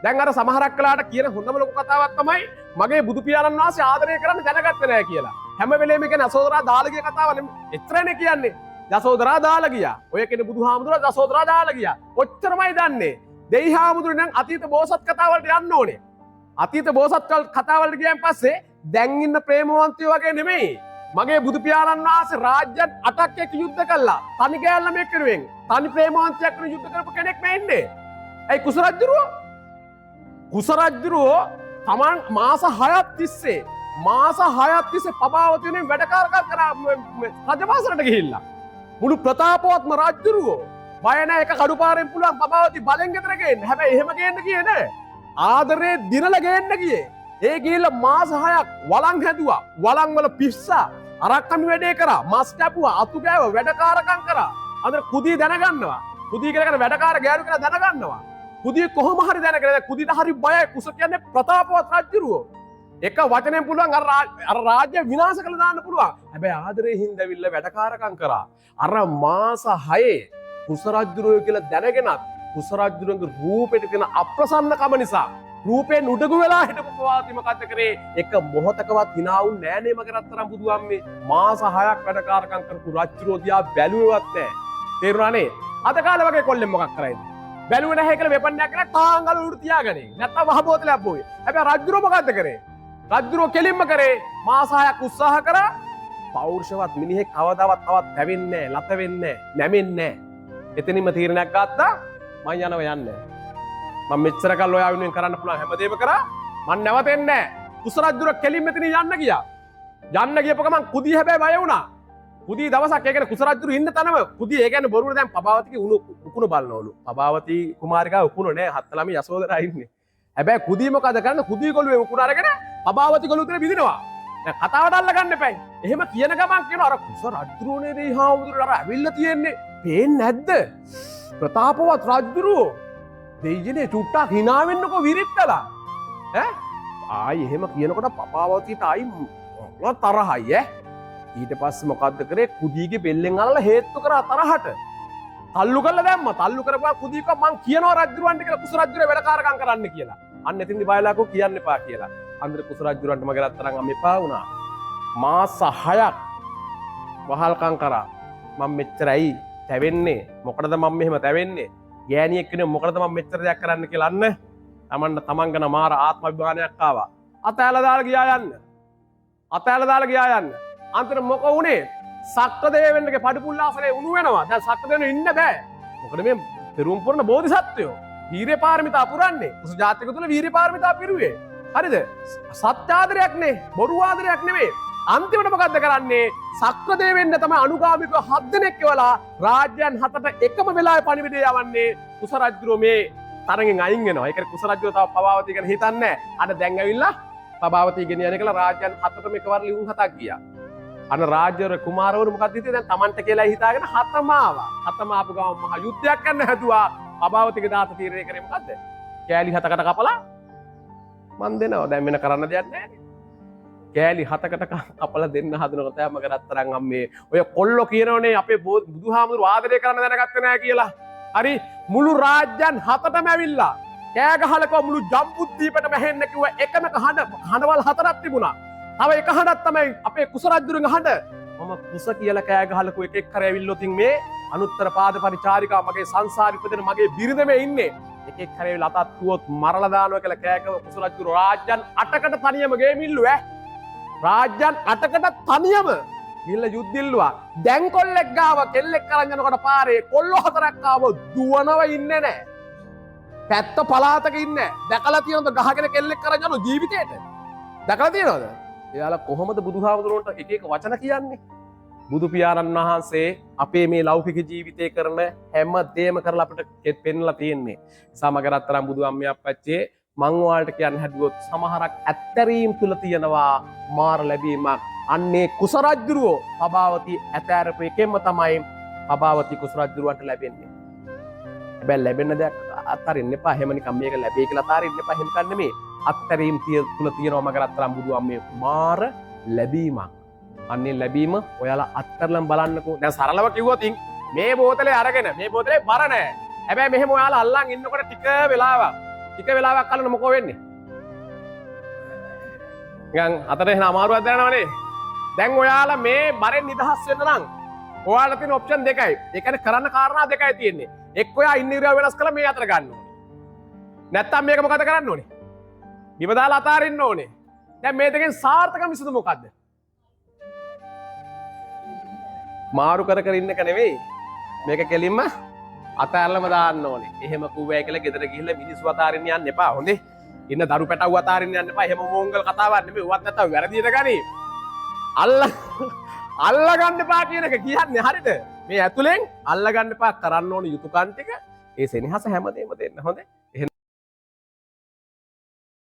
දැන් අර සමහරක් වෙලාවට කියන හොඳම ලොකු කතාවක් තමයි මගේ බුදු පියාණන් වහන්සේ ආදරය කරන්න දැනගත්තේ නැහැ කියලා. හැම වෙලේම කියන යසෝදරා දාලා ගිය කතාව එච්චරනේ කියන්නේ. යසෝදරා දාලා ගියා. ඔය කියන බුදුහාමුදුරුවෝ යසෝදරා දාලා ගියා. ඔච්චරමයි දන්නේ. දෙයිහාමුදුරුවෝ නම් අතීත බෝසත් කතාවලට යන්න ඕනේ. අතීත බෝසත් කතාවලට ගියන් පස්සේ දැන් ඉන්න ප්‍රේමවන්තයෝ වගේ නෙමෙයි. මගේ බුදු පියාණන් වහන්සේ රාජ්‍යයන් 8ක් එක්ක යුද්ධ කළා. තනි ගෑල්ලා මේක කරුවෙන්. තනි ප්‍රේමවන්තයෙක් වෙන යුද්ධ කරපු කෙනෙක් මේ ඉන්නේ. ඒ කුසරජ්ජුරුවෝ තමන් මාස 6ක් තිස්සේ පබාවතියනේ වැඩකාරකම් කරා රජවාසලට ගිහිල්ලා. මුළු ප්‍රතාපවත්ම රජ්ජුරුවෝ බය නැහැ එක කඩුපාරෙන් පුළුවන් පබාවති බලෙන් ගෙදර ගේන්න. හැබැයි එහෙම ගේන්න ගියේ නෑ. ආදරේ දිනලා ගේන්න ගියේ. ඒ ගිහිල්ලා මාස 6ක් වළං හැදුවා. වළං වල පිස්සා අරක්කමි වැඩේ කරා. මස් කැපුවා, අතු ගෑව, වැඩකාරකම් කරා. අnder කුදී දැනගන්නවා. කුදී කියලා වැඩකාර ගෑනු කියලා දැනගන්නවා. කුදී කොහොම හරි දැනගෙන කුදීට හරි බයයි. කුස කියන්නේ ප්‍රතාපවත් රජුරුවෝ. එක වචනෙන් පුළුවන් අර රාජ්‍ය විනාශ කළ දාන්න පුළුවන්. හැබැයි ආදරේ හින්දවිල්ල වැඩකාරකම් කරා. අර මාස 6 කුස රජුරුවෝ කියලා දැනගෙනත් කුස රජුරුවන්ගේ රූපෙට තියෙන අප්‍රසන්නකම නිසා රූපෙන් උඩගු වෙලා හිටපු පවාති මොකද්ද කරේ? එක මොහොතකවත් hina වුන් නෑනේ මගේ රත්තරන් බුදුහාමේ. මාස 6ක් වැඩකාරකම් කරපු රජුරුවෝ දිහා බැලුවේවත් නෑ. තේරුණානේ? අද කාලේ වගේ කොල්ලෙන් මොකක් කරයිද? බැලුවේ නැහැ කියලා වෙපන්නයක් කරලා තාංගල උඩ තියාගන්නේ. නැත්තම් වහ බෝතලයක් බොයි. හැබැයි රජුරුවෝ මොකද්ද කරේ? රජුරුවෝ කෙලින්ම කරේ මාස 6ක් උත්සාහ කරා. පෞරුෂවත් මිනිහෙක් කවදාවත් තවත් පැවෙන්නේ නැහැ, ලත වෙන්නේ නැහැ, නැමෙන්නේ නැහැ. එතනින්ම තීරණයක් ගත්තා. මම යනවා යන්නේ. මම මෙච්චර කල් ඔයා වෙනුවෙන් කරන්න පුළුවන් හැමදේම කරා. මම නැවතෙන්නේ නැහැ. කුස රජුරුවෝ කෙලින්ම එතනින් යන්න ගියා. යන්න ගියපු ගමන් කුදී හැබැයි බය වුණා. කුදී දවසක් ඒ කියන්නේ කුස රජුරු ඉන්න තැනම කුදී ඒ කියන්නේ බොරුවට දැන් පබාවතිගේ උකුණ බලනවලු. පබාවති කුමාරිකාව උකුණ නෑ හත් ළමයි යසෝදරා ඉන්නේ. හැබැයි කුදී මොකද කරන්නේ? කුදී ගොළුවේ උකුණ අරගෙන පබාවති ගොළුව උතර විදිනවා. දැන් කතාවට අල්ල ගන්න එපයි. එහෙම කියන ගමන් කියනවා අර කුස රජුරුනේ දෙයි හාමුදුරුවෝ අර ඇවිල්ලා තියෙන්නේ. පේන්නේ නැද්ද? ප්‍රතාපවත් රජුරුවෝ දෙයියනේ චුට්ටක් hina වෙන්නකෝ විරිත්තලා. ඈ ආයි එහෙම කියනකොට පබාවතිට ආයි මොකක් තරහයි ඈ. ඊට පස්සේ මොකද්ද කරේ? කුදීගේ බෙල්ලෙන් අල්ලලා හේතු කරා තරහට. තල්ලු කරලා දැම්මා. තල්ලු කරපුවා කුදීක මං කියනවා රජුරවන්ට කියලා කුස රජුරේ වැඩකාරකම් කරන්න කියලා. අන්න එතින්දි බයලාකෝ කියන්න එපා කියලා. අnder කුස රජුරවන්ට මගේ රත්තරන් අම්ම එපා වුණා. මාස 6ක් වහල්කම් කරා. මම මෙච්චරයි තැවෙන්නේ. මොකටද මම මෙහෙම තැවෙන්නේ? ගෑණියෙක් කෙනෙක් මොකටද මම මෙච්චර දෙයක් කරන්න කියලා අන්න තමන් ගැන මාර ආත්ම අභිමානයක් ආවා. අතෑලා දාලා ගියා යන්න. අන්තර මොක වුණේ? සක්‍රදේවෙන්ගේ පඩිපුල්ලාසනේ උණු වෙනවා. දැන් සක්‍රදේවෙන් ඉන්න බෑ. මොකද මේ පෙරුම් පුරන බෝධිසත්වයෝ වීර්ය පාරමිතා පුරන්නේ. කුස ජාතක තුල වීර්ය පාරමිතා පිරුවේ. හරිද? සත්‍යාදරයක් නේ. බොරු ආදරයක් නෙමෙයි. අන්තිමට මොකද්ද කරන්නේ? සක්‍රදේවෙන්න තමයි අනුගාමිකව 7 දෙනෙක් එවලා රාජ්‍යයන් 7ට එකම වෙලාවේ පණිවිඩය යවන්නේ. කුස රජුරෝ මේ තරගෙන් අයින් වෙනවා. ඒක කුස රජුරෝ තව පබාවතිය ගැන හිතන්නේ නැහැ. අර දැන් ඇවිල්ලා පබාවතිය ගෙනියන කියලා රාජ්‍යයන් 7ටම එකවර ලියුම් 7ක් ගියා. අන රාජ්‍යවරු කුමාරවරු මොකක්ද හිතේ? දැන් Tamanta කියලා හිතාගෙන 7ම ආවා. 7ම ආපු ගමන් මහා යුද්ධයක් කරන්න හැදුවා. පබාවතිගේ දාත තීරණය කරේ මොකද්ද? කෑලි 7කට කපලා මන් දෙනවා. දැන් වෙන කරන්න දෙයක් නැහැ. කෑලි 7කට කපලා දෙන්න හදනකොට තමයි මගේ රත්තරන් අම්මේ ඔය කොල්ලෝ කියනෝනේ අපේ බුදුහාමුදුරු ආදරය කරන්න දැනගත්තේ නැහැ කියලා. හරි මුළු රාජ්‍යයන් 7ටම ඇවිල්ලා කෑ ගහලකෝ මුළු ජම්බුද්දීපෙටම ඇහෙන්න කිව්ව එකම හඬවල් 4ක් තිබුණා. තව එක හඬක් තමයි අපේ කුස රජුරුගේ හඬ. මම කුස කියලා කෑ ගහලකෝ එක කර ඇවිල්ලොතින් මේ අනුත්තර පාද පරිචාරිකා මගේ සංසාරි ඉපදෙන මගේ බිරිඳ මේ ඉන්නේ. එක කර ඇවිල්ලා අතත් තුවොත් මරලා දානවා කියලා කෑ ගහ කුස රජුරු රාජ්‍යයන් 8කට තනියම ගෙමිල්ලු රාජ්‍යයන් 8කට තනියම ගිහිල්ලා යුද්ධ ඉල්ලුවා. දැන් කොල්ලෙක් ගාව කෙල්ලෙක් කරන් යනකොට පාරේ කොල්ලෝ 4ක් ආව දුවනව ඉන්නේ නැහැ. පැත්ත පලාතක ඉන්නේ නැහැ. දැකලා තියෙනවද ගහගෙන කෙල්ලෙක් කරන් යන ජීවිතේට? දැකලා තියෙනවද? එයාලා කොහොමද බුදුහාමුදුරුවන්ට එක එක වචන කියන්නේ? බුදු පියාණන් වහන්සේ අපේ මේ ලෞකික ජීවිතේ කරන හැම දෙයක්ම කරලා අපිට පෙන්ලා තියෙන්නේ. සමග රත්තරන් බුදු අම්මේ අප්පච්චේ මං ඔයාලට කියන්න හැදුවොත් සමහරක් ඇත්තරීම් තුල තියෙනවා මාර ලැබීමක්. අන්නේ කුස රජුරෝ පබාවති ඇතෑරපු එකෙන්ම තමයි පබාවති කුස රජුරවන්ට ලැබෙන්නේ. හැබැයි ලැබෙන දෙයක් අත්හරින්න එපා. එහෙම නිකන් මේක ලැබෙයි කියලා අත්හරින්න එපා. එහෙම කන්නේ නෙමෙයි. අත්තරීම් තුල තියෙනවා මගේ රත්තරන් බුදු අම්මේ මාර ලැබීමක්. අන්නේ ලැබීම ඔයාලා අත්තරලම් බලන්නකෝ. දැන් සරලව කිව්වොත් මේ බෝතලේ අරගෙන මේ බෝතලේ බර නැහැ. හැබැයි මෙහෙම ඔයාලා අල්ලන් ඉන්නකොට ටික වෙලාවක් ටික වෙලාවක් කලන මොකෝ වෙන්නේ? නිකන් අතට එන අමාරුවක් දැනනවනේ. දැන් ඔයාලා මේ බරෙන් නිදහස් වෙන්න නම් ඔයාලා තියෙන ඔප්ෂන් දෙකයි. ඒ කියන්නේ කරන්න කාරණා දෙකයි තියෙන්නේ. එක්ක ඔයා ඉන්න ඉරියව්ව වෙනස් කරලා මේ අතර ගන්න ඕනේ. නැත්තම් මේක මොකද කරන්න ඕනේ? බිම දාලා අතාරින්න ඕනේ. දැන් මේ දෙකෙන් සාර්ථකම විසඳුම මොකද්ද? මාරු කර කර ඉන්න එක නෙවෙයි. මේක කෙලින්ම අතාරලම දාන්න ඕනේ. එහෙම කුව්වයි කියලා ගෙදර ගිහිල්ලා මිනිස්සු අතාරින්න යන්න එපා. හොඳේ. ඉන්න දරු පැටව් අතාරින්න යන්න එපා. එහෙම මෝංගල් කතාවක් නෙමෙයි. උවත් නැත්තම් වැරදියට ගනි. අල්ල ගන්න එපා කියන එක කියන්නේ හරිද? මේ ඇතුලෙන් අල්ල ගන්න එපා කරන්න ඕන යුතුයකම් ටික. ඒ සෙනෙහස හැමදේම දෙන්න. හොඳේ.